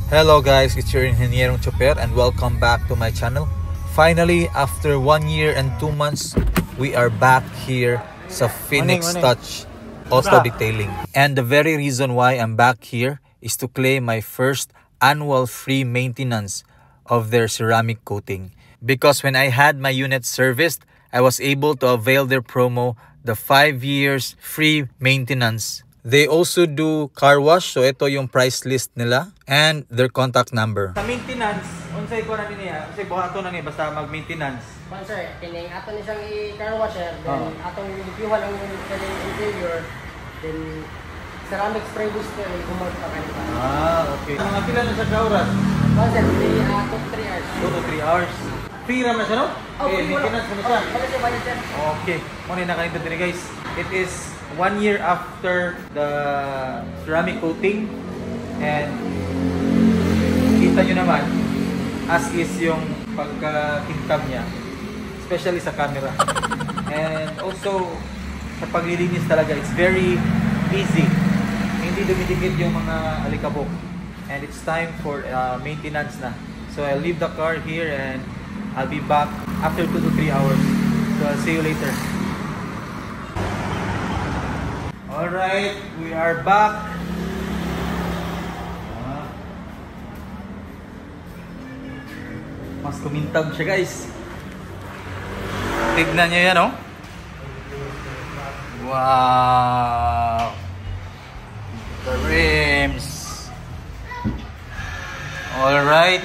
Hello guys, it's your Ingenierong Chopper and welcome back to my channel. Finally, after 1 year and 2 months, we are back here sa Phoenix Touch Auto Detailing. And the very reason why I'm back here is to claim my first annual free maintenance of their ceramic coating. Because when I had my unit serviced, I was able to avail their promo, the 5 years free maintenance. They also do car wash, so ito yung price list nila and their contact number. Sa maintenance, unsay ko na niya, unsay buhaton na ni basta mag-maintenance. Sir, kining ato ni siyang i-car washer, then atong reviewhan ang kining interior, then ceramic spray booster ay kumot pa kanila. Okay. Mga pila na sa kauras? Sir, 2 to 3 hours. 2 to 3 hours. Free ram na siya, no? Okay, maintenance mo na siya. Okay, muna na kanito din guys. It is 1 year after the ceramic coating and kita nyo naman as is yung pagkakintab niya, especially sa camera. And also sa paglilinis talaga, it's very easy, hindi dumidikit yung mga alikabok. And it's time for maintenance na, so I'll leave the car here and I'll be back after 2 to 3 hours. So I'll see you later. Alright, we are back. Mas kumintab siya guys. Tignan nyo yan, oh. Wow. The rims. Alright.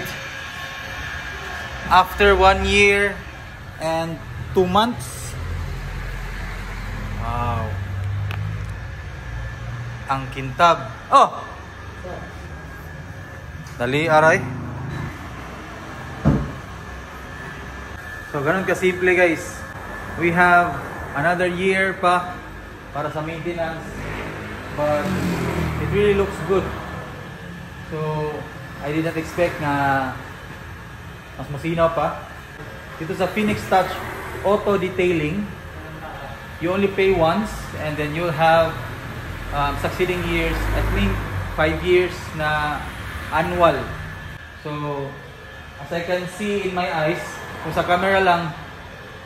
After 1 year and 2 months. Wow. Ang kintab. Oh! Dali, aray. So, ganun kasimple guys. We have another year pa para sa maintenance. But it really looks good. So, I did not expect na mas masinaw pa. Dito sa Phoenix Touch Auto Detailing, you only pay once and then you'll have succeeding years, I think 5 years na annual. So, as I can see in my eyes, kung sa camera lang,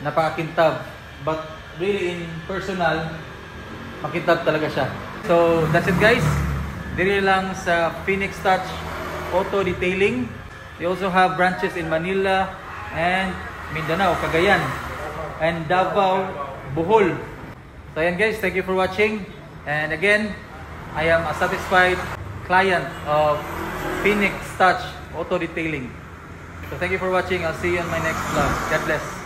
napakakintab. But really in personal, makintab talaga siya. So, that's it guys. Dito lang sa Phoenix Touch Auto Detailing. They also have branches in Manila and Mindanao, Cagayan, and Davao, Bohol. So ayan guys, thank you for watching. And again, I am a satisfied client of Phoenix Touch Auto Detailing. So thank you for watching. I'll see you on my next vlog. God bless.